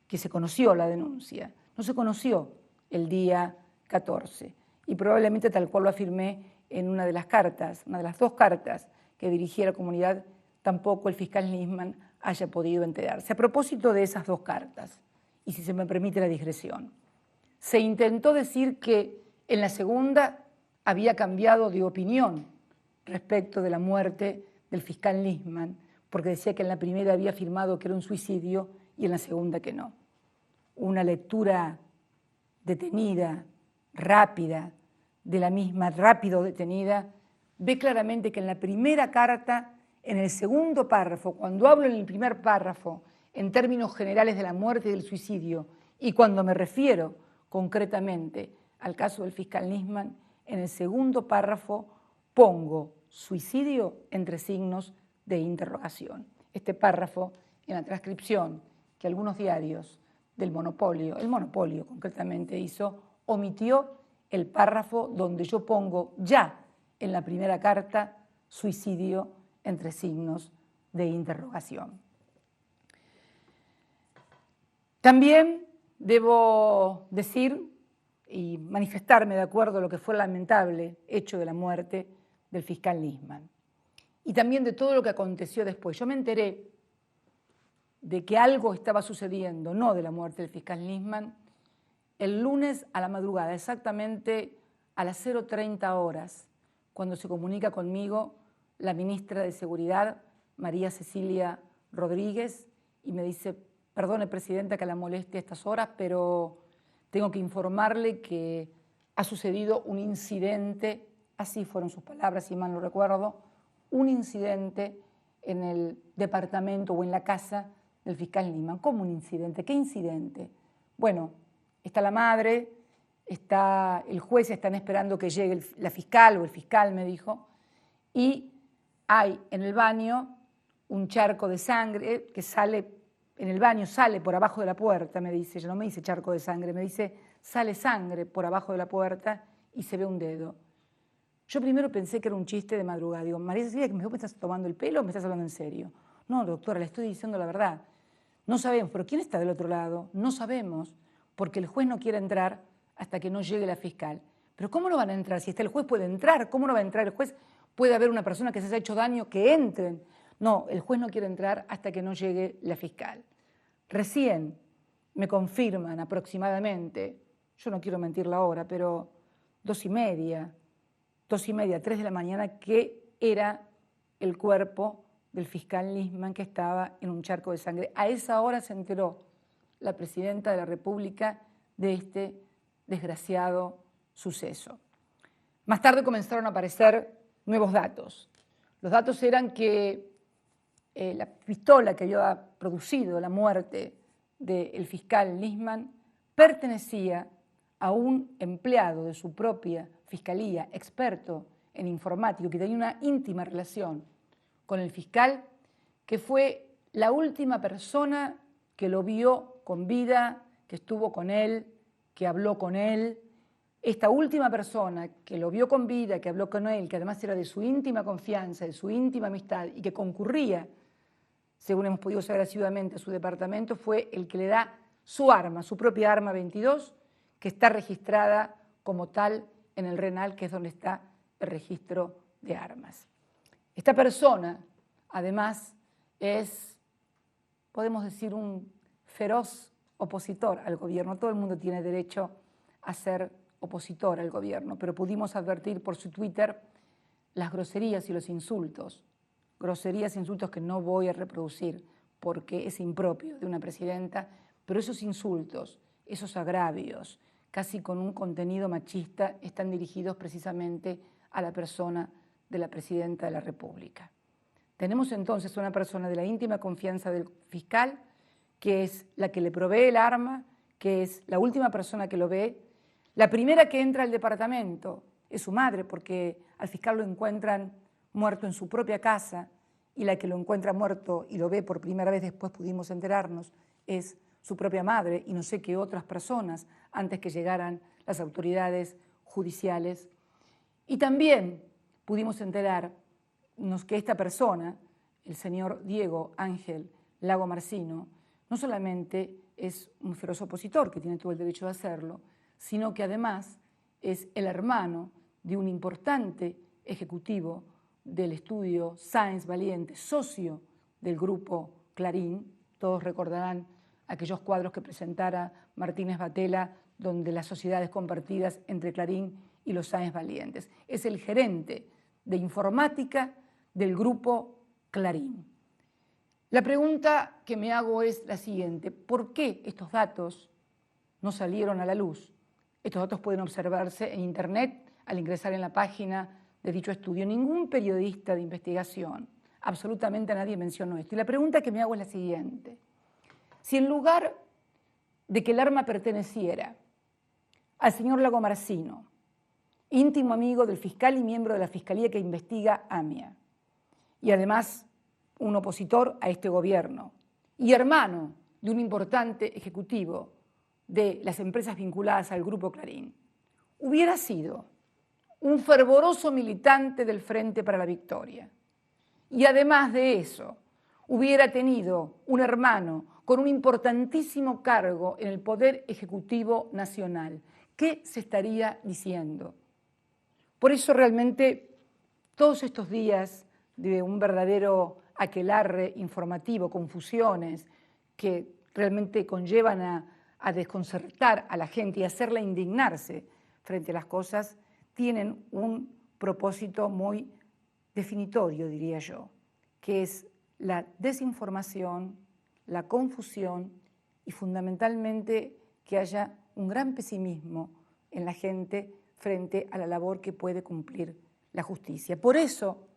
que se conoció la denuncia, no se conoció el día 14 y probablemente tal cual lo afirmé en una de las cartas, una de las dos cartas que dirigí a la comunidad, tampoco el fiscal Nisman haya podido enterarse. A propósito de esas dos cartas, y si se me permite la digresión, se intentó decir que en la segunda había cambiado de opinión respecto de la muerte del fiscal Nisman, porque decía que en la primera había afirmado que era un suicidio y en la segunda que no. Una lectura detenida, rápida, de la misma, rápido detenida, ve claramente que en la primera carta, en el segundo párrafo, cuando hablo en el primer párrafo en términos generales de la muerte y del suicidio, y cuando me refiero concretamente al caso del fiscal Nisman, en el segundo párrafo pongo suicidio entre signos de interrogación. Este párrafo en la transcripción que algunos diarios del monopolio, el monopolio concretamente hizo, omitió el párrafo donde yo pongo ya en la primera carta suicidio entre signos de interrogación. También debo decir y manifestarme de acuerdo a lo que fue el lamentable hecho de la muerte del fiscal Nisman y también de todo lo que aconteció después. Yo me enteré de que algo estaba sucediendo, no de la muerte del fiscal Nisman, el lunes a la madrugada, exactamente a las 0:30 horas, cuando se comunica conmigo la ministra de Seguridad, María Cecilia Rodríguez, y me dice: perdone, presidenta, que la moleste a estas horas, pero tengo que informarle que ha sucedido un incidente, así fueron sus palabras, si mal no recuerdo, un incidente en el departamento o en la casa del fiscal Nisman. ¿Cómo un incidente? ¿Qué incidente? Bueno, está la madre, está el juez, están esperando que llegue la fiscal o el fiscal, me dijo, y hay en el baño un charco de sangre que sale, en el baño sale por abajo de la puerta, me dice, ella no me dice charco de sangre, me dice sale sangre por abajo de la puerta y se ve un dedo. Yo primero pensé que era un chiste de madrugada. Digo, María Cecilia, ¿me estás tomando el pelo o me estás hablando en serio? No, doctora, le estoy diciendo la verdad. No sabemos, pero ¿quién está del otro lado? No sabemos, porque el juez no quiere entrar hasta que no llegue la fiscal. ¿Pero cómo no van a entrar? Si está el juez puede entrar, ¿cómo no va a entrar el juez? Puede haber una persona que se haya hecho daño, que entren. No, el juez no quiere entrar hasta que no llegue la fiscal. Recién me confirman aproximadamente, yo no quiero mentir la hora, pero 2:30, 3 de la mañana, que era el cuerpo del fiscal Nisman que estaba en un charco de sangre. A esa hora se enteró la presidenta de la República de este desgraciado suceso. Más tarde comenzaron a aparecer nuevos datos. Los datos eran que la pistola que había producido la muerte del fiscal Nisman pertenecía a un empleado de su propia fiscalía, experto en informática, que tenía una íntima relación con el fiscal, que fue la última persona que lo vio con vida, que estuvo con él, que habló con él. Esta última persona que lo vio con vida, que habló con él, que además era de su íntima confianza, de su íntima amistad y que concurría, según hemos podido saber asiduamente, a su departamento, fue el que le da su arma, su propia arma 22, que está registrada como tal en el RENAL, que es donde está el registro de armas. Esta persona, además, es, podemos decir, un feroz opositor al gobierno. Todo el mundo tiene derecho a ser opositor al gobierno, pero pudimos advertir por su Twitter las groserías y los insultos. Groserías e insultos que no voy a reproducir porque es impropio de una presidenta, pero esos insultos, esos agravios, casi con un contenido machista, están dirigidos precisamente a la persona de la presidenta de la República. Tenemos entonces una persona de la íntima confianza del fiscal, que es la que le provee el arma, que es la última persona que lo ve. La primera que entra al departamento es su madre, porque al fiscal lo encuentran muerto en su propia casa, y la que lo encuentra muerto y lo ve por primera vez, después pudimos enterarnos, es su propia madre y no sé qué otras personas antes que llegaran las autoridades judiciales. Y también pudimos enterarnos que esta persona, el señor Diego Ángel Lago Marcino, no solamente es un feroz opositor, que tiene todo el derecho de hacerlo, sino que además es el hermano de un importante ejecutivo del estudio Sáenz Valiente, socio del grupo Clarín. Todos recordarán aquellos cuadros que presentara Martínez Batela, donde las sociedades compartidas entre Clarín y los Sáenz Valientes. Es el gerente de informática del grupo Clarín. La pregunta que me hago es la siguiente: ¿por qué estos datos no salieron a la luz? Estos datos pueden observarse en Internet al ingresar en la página de dicho estudio. Ningún periodista de investigación, absolutamente nadie mencionó esto. Y la pregunta que me hago es la siguiente: si en lugar de que el arma perteneciera al señor Lago Marcino, íntimo amigo del fiscal y miembro de la fiscalía que investiga AMIA, y además un opositor a este gobierno, y hermano de un importante ejecutivo de las empresas vinculadas al Grupo Clarín, hubiera sido un fervoroso militante del Frente para la Victoria, y además de eso hubiera tenido un hermano con un importantísimo cargo en el Poder Ejecutivo Nacional, ¿qué se estaría diciendo? Por eso realmente todos estos días de un verdadero aquelarre informativo, confusiones que realmente conllevan a desconcertar a la gente y hacerla indignarse frente a las cosas, tienen un propósito muy definitorio, diría yo, que es la desinformación, la confusión y fundamentalmente que haya un gran pesimismo en la gente frente a la labor que puede cumplir la justicia. Por eso,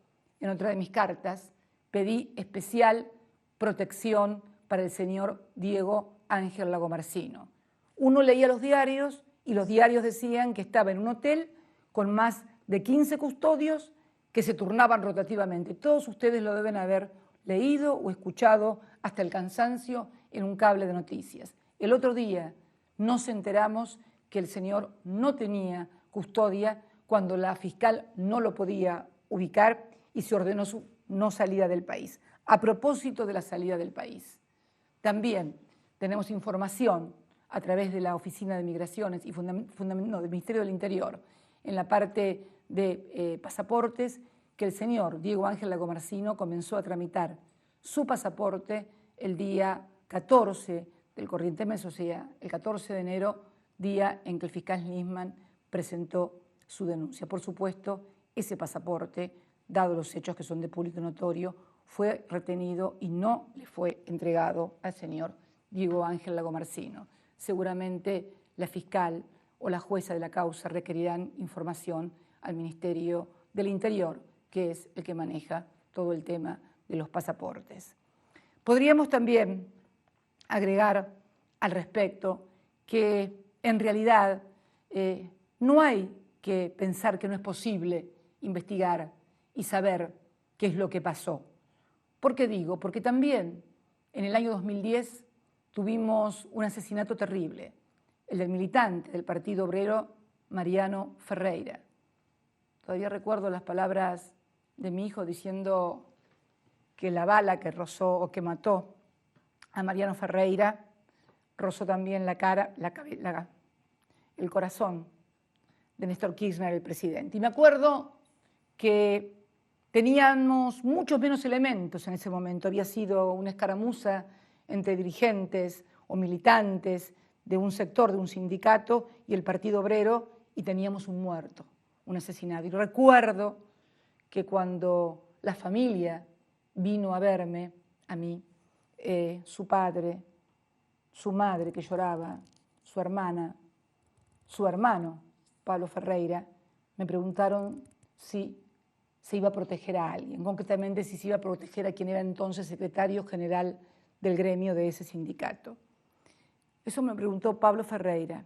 en otra de mis cartas, pedí especial protección para el señor Diego Ángel Lagomarsino. Uno leía los diarios y los diarios decían que estaba en un hotel con más de 15 custodios que se turnaban rotativamente. Todos ustedes lo deben haber leído o escuchado hasta el cansancio en un cable de noticias. El otro día nos enteramos que el señor no tenía custodia cuando la fiscal no lo podía ubicar y se ordenó su no salida del país. A propósito de la salida del país, también tenemos información a través de la Oficina de Migraciones y del Ministerio del Interior en la parte de pasaportes, que el señor Diego Ángel Lagomarsino comenzó a tramitar su pasaporte el día 14 del corriente mes, o sea, el 14 de enero, día en que el fiscal Nisman presentó su denuncia. Por supuesto, ese pasaporte, dado los hechos que son de público notorio, fue retenido y no le fue entregado al señor Diego Ángel Lagomarsino. Seguramente la fiscal o la jueza de la causa requerirán información al Ministerio del Interior, que es el que maneja todo el tema de los pasaportes. Podríamos también agregar al respecto que en realidad no hay que pensar que no es posible investigar y saber qué es lo que pasó. ¿Por qué digo? Porque también en el año 2010 tuvimos un asesinato terrible, el del militante del Partido Obrero Mariano Ferreira. Todavía recuerdo las palabras de mi hijo diciendo que la bala que rozó o que mató a Mariano Ferreira rozó también la cara, el corazón de Néstor Kirchner, el presidente. Y me acuerdo que teníamos muchos menos elementos en ese momento. Había sido una escaramuza entre dirigentes o militantes de un sector, de un sindicato y el Partido Obrero, y teníamos un muerto, un asesinado. Y recuerdo que cuando la familia vino a verme, a mí, su padre, su madre que lloraba, su hermana, su hermano, Pablo Ferreira, me preguntaron si se iba a proteger a alguien, concretamente si se iba a proteger a quien era entonces secretario general del gremio de ese sindicato. Eso me preguntó Pablo Ferreira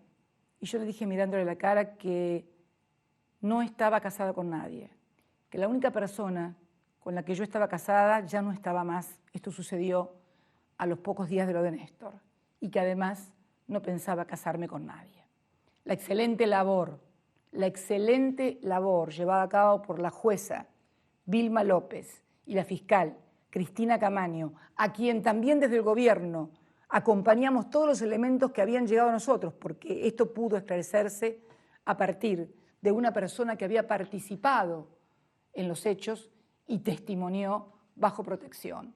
y yo le dije mirándole la cara que no estaba casada con nadie, que la única persona con la que yo estaba casada ya no estaba más. Esto sucedió a los pocos días de lo de Néstor y que además no pensaba casarme con nadie. La excelente labor llevada a cabo por la jueza Vilma López y la fiscal Cristina Camaño, a quien también desde el gobierno acompañamos todos los elementos que habían llegado a nosotros, porque esto pudo esclarecerse a partir de una persona que había participado en los hechos y testimonió bajo protección.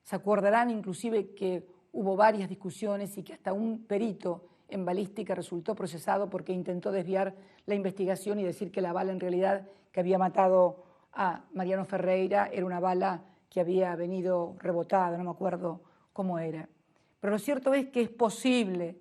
Se acordarán inclusive que hubo varias discusiones y que hasta un perito en balística resultó procesado porque intentó desviar la investigación y decir que la bala en realidad que había matado a Mariano Ferreira era una bala que había venido rebotada, no me acuerdo cómo era. Pero lo cierto es que es posible,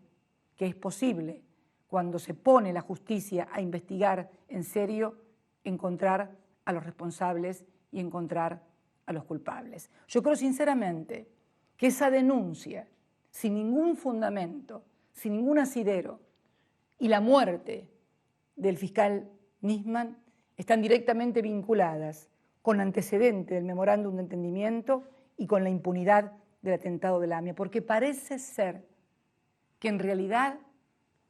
cuando se pone la justicia a investigar en serio, encontrar a los responsables y encontrar a los culpables. Yo creo sinceramente que esa denuncia, sin ningún fundamento, sin ningún asidero, y la muerte del fiscal Nisman están directamente vinculadas con antecedente del memorándum de entendimiento y con la impunidad del atentado de la AMIA, porque parece ser que en realidad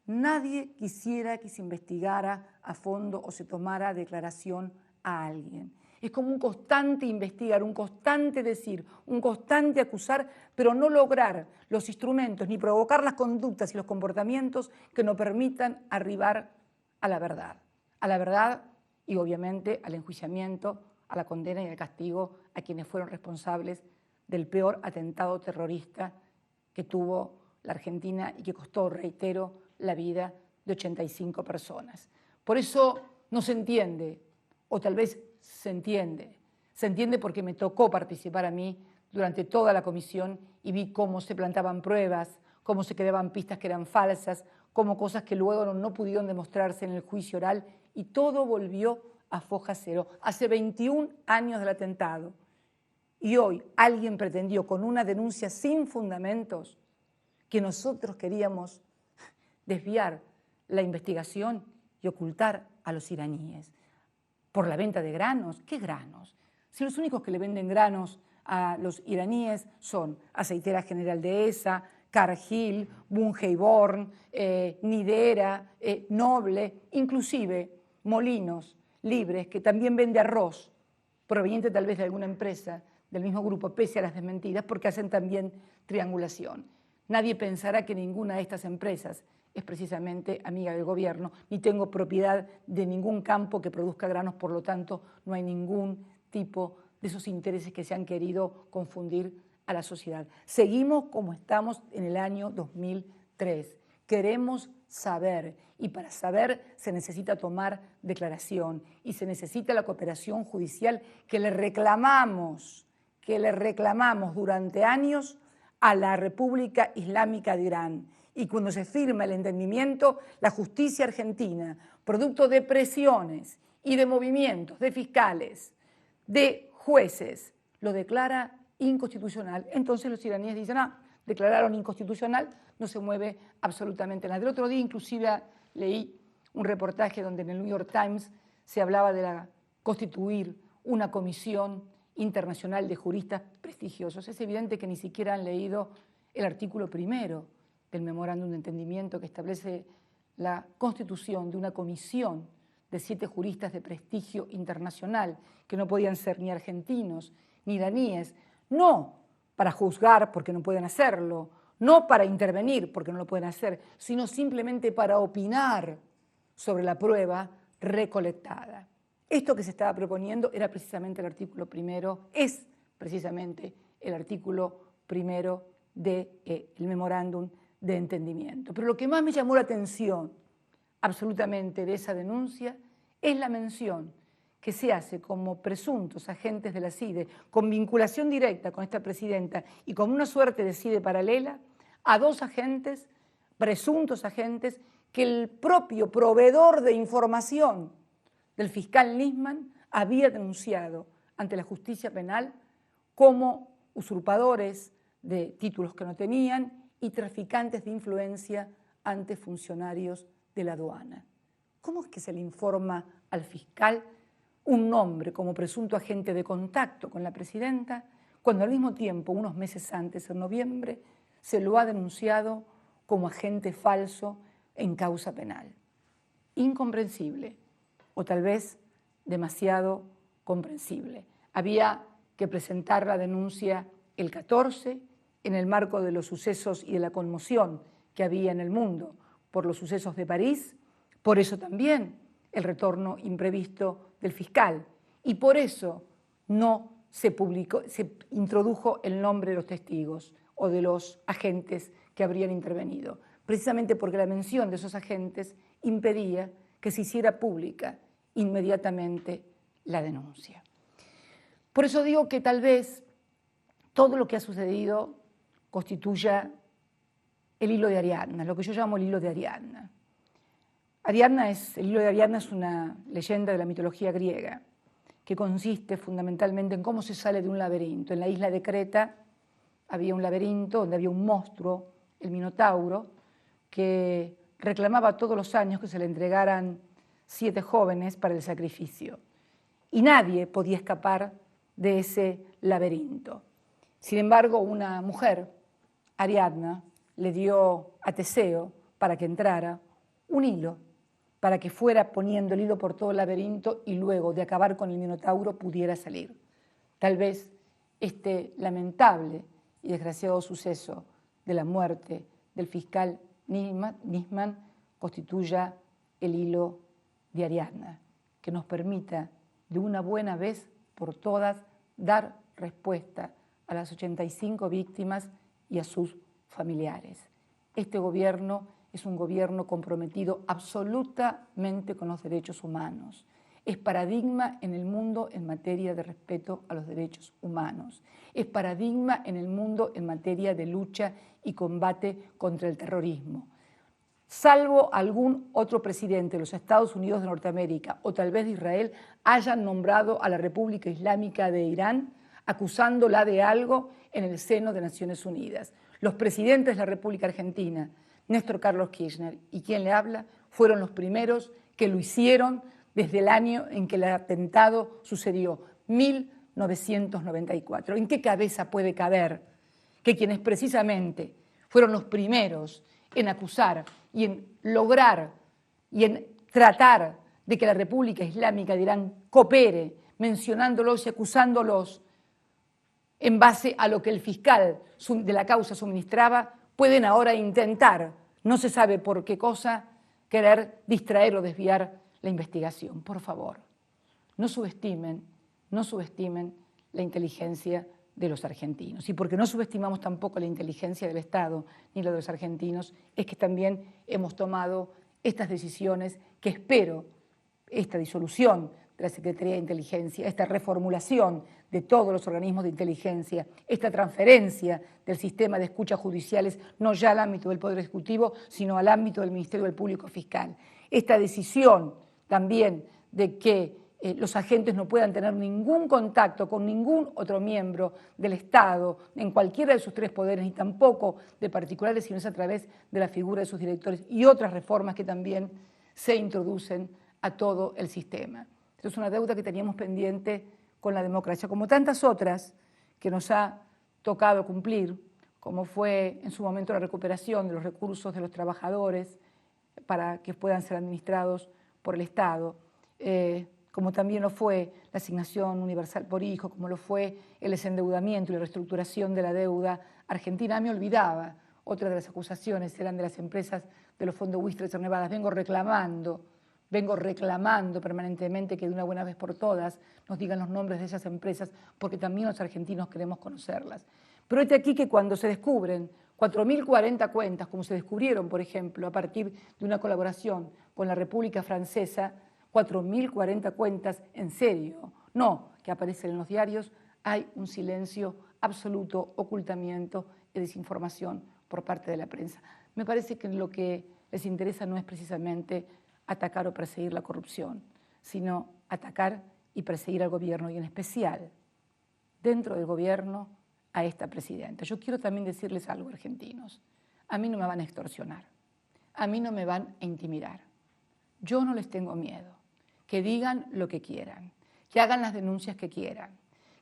nadie quisiera que se investigara a fondo o se tomara declaración a alguien. Es como un constante investigar, un constante decir, un constante acusar, pero no lograr los instrumentos ni provocar las conductas y los comportamientos que nos permitan arribar a la verdad y obviamente al enjuiciamiento, a la condena y al castigo a quienes fueron responsables del peor atentado terrorista que tuvo la Argentina y que costó, reitero, la vida de 85 personas. Por eso no se entiende, o tal vez se entiende. Se entiende porque me tocó participar a mí durante toda la comisión y vi cómo se plantaban pruebas, cómo se creaban pistas que eran falsas, cómo cosas que luego no pudieron demostrarse en el juicio oral, y todo volvió a foja cero. Hace 21 años del atentado. Y hoy alguien pretendió, con una denuncia sin fundamentos, que nosotros queríamos desviar la investigación y ocultar a los iraníes por la venta de granos. ¿Qué granos? Si los únicos que le venden granos a los iraníes son Aceitera General Dehesa, Cargill, Bunge Born, Nidera, Noble, inclusive Molinos Libres, que también vende arroz, proveniente tal vez de alguna empresa del mismo grupo, pese a las desmentidas, porque hacen también triangulación. Nadie pensará que ninguna de estas empresas es precisamente amiga del gobierno, ni tengo propiedad de ningún campo que produzca granos, por lo tanto no hay ningún tipo de esos intereses que se han querido confundir a la sociedad. Seguimos como estamos en el año 2003. Queremos saber, y para saber se necesita tomar declaración y se necesita la cooperación judicial que le reclamamos durante años a la República Islámica de Irán. Y cuando se firma el entendimiento, la justicia argentina, producto de presiones y de movimientos de fiscales, de jueces, lo declara inconstitucional. Entonces los iraníes dicen, declararon inconstitucional, no se mueve absolutamente nada. El otro día inclusive leí un reportaje donde en el New York Times se hablaba de constituir una comisión internacional de juristas prestigiosos. Es evidente que ni siquiera han leído el artículo primero del memorándum de entendimiento que establece la constitución de una comisión de 7 juristas de prestigio internacional, que no podían ser ni argentinos ni iraníes, no para juzgar porque no pueden hacerlo, no para intervenir porque no lo pueden hacer, sino simplemente para opinar sobre la prueba recolectada. Esto que se estaba proponiendo era precisamente el artículo primero, es precisamente el artículo primero del memorándum de entendimiento. Pero lo que más me llamó la atención absolutamente de esa denuncia es la mención que se hace como presuntos agentes de la CIDE, con vinculación directa con esta presidenta y con una suerte de CIDE paralela, a 2 agentes, presuntos agentes, que el propio proveedor de información del fiscal Nisman había denunciado ante la justicia penal como usurpadores de títulos que no tenían y traficantes de influencia ante funcionarios de la aduana. ¿Cómo es que se le informa al fiscal un nombre como presunto agente de contacto con la presidenta, cuando al mismo tiempo, unos meses antes, en noviembre, se lo ha denunciado como agente falso en causa penal? Incomprensible, o tal vez demasiado comprensible. Había que presentar la denuncia el 14 en el marco de los sucesos y de la conmoción que había en el mundo por los sucesos de París, por eso también el retorno imprevisto del fiscal, y por eso no se introdujo el nombre de los testigos o de los agentes que habrían intervenido, precisamente porque la mención de esos agentes impedía que se hiciera pública inmediatamente la denuncia. Por eso digo que tal vez todo lo que ha sucedido constituya el hilo de Ariadna, lo que yo llamo el hilo de Ariadna. El hilo de Ariadna es una leyenda de la mitología griega que consiste fundamentalmente en cómo se sale de un laberinto. En la isla de Creta había un laberinto donde había un monstruo, el Minotauro, que reclamaba todos los años que se le entregaran 7 jóvenes para el sacrificio. Y nadie podía escapar de ese laberinto. Sin embargo, una mujer, Ariadna, le dio a Teseo, para que entrara, un hilo, para que fuera poniendo el hilo por todo el laberinto y luego de acabar con el Minotauro pudiera salir. Tal vez este lamentable y desgraciado suceso de la muerte del fiscal Nisman constituya el hilo de Ariadna, que nos permita de una buena vez por todas dar respuesta a las 85 víctimas y a sus familiares. Este gobierno es un gobierno comprometido absolutamente con los derechos humanos. Es paradigma en el mundo en materia de respeto a los derechos humanos. Es paradigma en el mundo en materia de lucha y combate contra el terrorismo. Salvo algún otro presidente de los Estados Unidos de Norteamérica o tal vez de Israel, hayan nombrado a la República Islámica de Irán acusándola de algo en el seno de Naciones Unidas. Los presidentes de la República Argentina, Néstor Carlos Kirchner y quien le habla, fueron los primeros que lo hicieron desde el año en que el atentado sucedió, 1994. ¿En qué cabeza puede caber que quienes precisamente fueron los primeros en acusar y en lograr y en tratar de que la República Islámica de Irán coopere, mencionándolos y acusándolos en base a lo que el fiscal de la causa suministraba, pueden ahora intentar, no se sabe por qué cosa, querer distraer o desviar la investigación? Por favor, no subestimen la inteligencia de los argentinos. Y porque no subestimamos tampoco la inteligencia del Estado ni la de los argentinos, es que también hemos tomado estas decisiones que espero, esta disolución de la Secretaría de Inteligencia, esta reformulación de todos los organismos de inteligencia, esta transferencia del sistema de escuchas judiciales, no ya al ámbito del Poder Ejecutivo, sino al ámbito del Ministerio del Público Fiscal. Esta decisión también de que los agentes no puedan tener ningún contacto con ningún otro miembro del Estado en cualquiera de sus tres poderes, ni tampoco de particulares, sino es a través de la figura de sus directores y otras reformas que también se introducen a todo el sistema. Esto es una deuda que teníamos pendiente con la democracia, como tantas otras que nos ha tocado cumplir, como fue en su momento la recuperación de los recursos de los trabajadores para que puedan ser administrados por el Estado, como también lo fue la asignación universal por hijo, como lo fue el desendeudamiento y la reestructuración de la deuda argentina. Me olvidaba, otra de las acusaciones eran de las empresas de los fondos Wister y Cernevadas. Vengo reclamando permanentemente que de una buena vez por todas nos digan los nombres de esas empresas, porque también los argentinos queremos conocerlas. Pero es aquí que cuando se descubren 4.040 cuentas, como se descubrieron, por ejemplo, a partir de una colaboración con la República Francesa, 4.040 cuentas en serio, no que aparecen en los diarios, hay un silencio absoluto, ocultamiento y desinformación por parte de la prensa. Me parece que lo que les interesa no es precisamente atacar o perseguir la corrupción, sino atacar y perseguir al gobierno y en especial, dentro del gobierno, a esta presidenta. Yo quiero también decirles algo, argentinos. A mí no me van a extorsionar, a mí no me van a intimidar. Yo no les tengo miedo. Que digan lo que quieran, que hagan las denuncias que quieran,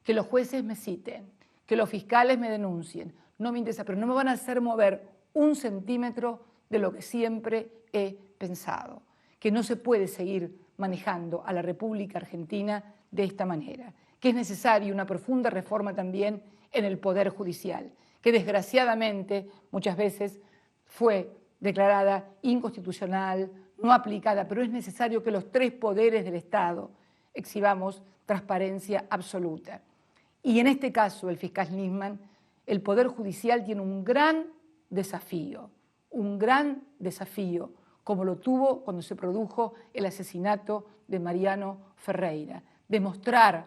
que los jueces me citen, que los fiscales me denuncien. No me interesa, pero no me van a hacer mover un centímetro de lo que siempre he pensado, que no se puede seguir manejando a la República Argentina de esta manera, que es necesaria una profunda reforma también en el Poder Judicial, que desgraciadamente muchas veces fue declarada inconstitucional, no aplicada, pero es necesario que los tres poderes del Estado exhibamos transparencia absoluta. Y en este caso, el fiscal Nisman, el Poder Judicial tiene un gran desafío, como lo tuvo cuando se produjo el asesinato de Mariano Ferreira. Demostrar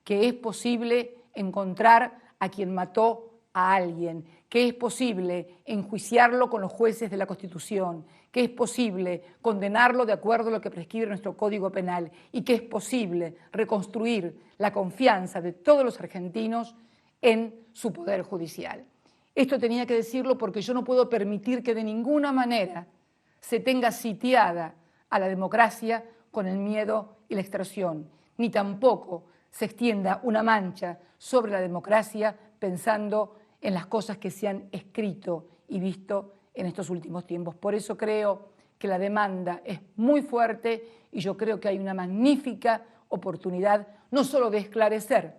que es posible encontrar a quien mató a alguien, que es posible enjuiciarlo con los jueces de la Constitución, que es posible condenarlo de acuerdo a lo que prescribe nuestro Código Penal y que es posible reconstruir la confianza de todos los argentinos en su Poder Judicial. Esto tenía que decirlo porque yo no puedo permitir que de ninguna manera se tenga sitiada a la democracia con el miedo y la extorsión, ni tampoco se extienda una mancha sobre la democracia pensando en las cosas que se han escrito y visto en estos últimos tiempos. Por eso creo que la demanda es muy fuerte y yo creo que hay una magnífica oportunidad no solo de esclarecer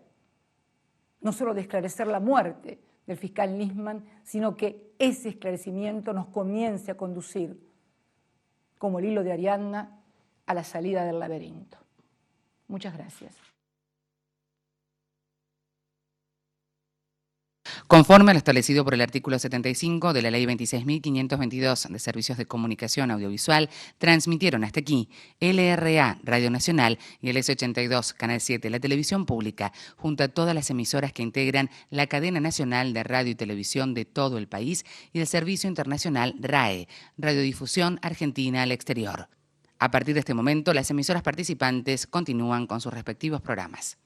la muerte del fiscal Nisman, sino que ese esclarecimiento nos comience a conducir, como el hilo de Ariadna, a la salida del laberinto. Muchas gracias. Conforme a lo establecido por el artículo 75 de la Ley 26.522 de Servicios de Comunicación Audiovisual, transmitieron hasta aquí LRA Radio Nacional y el S82 Canal 7, la televisión pública, junto a todas las emisoras que integran la cadena nacional de radio y televisión de todo el país y el servicio internacional RAE, Radiodifusión Argentina al Exterior. A partir de este momento, las emisoras participantes continúan con sus respectivos programas.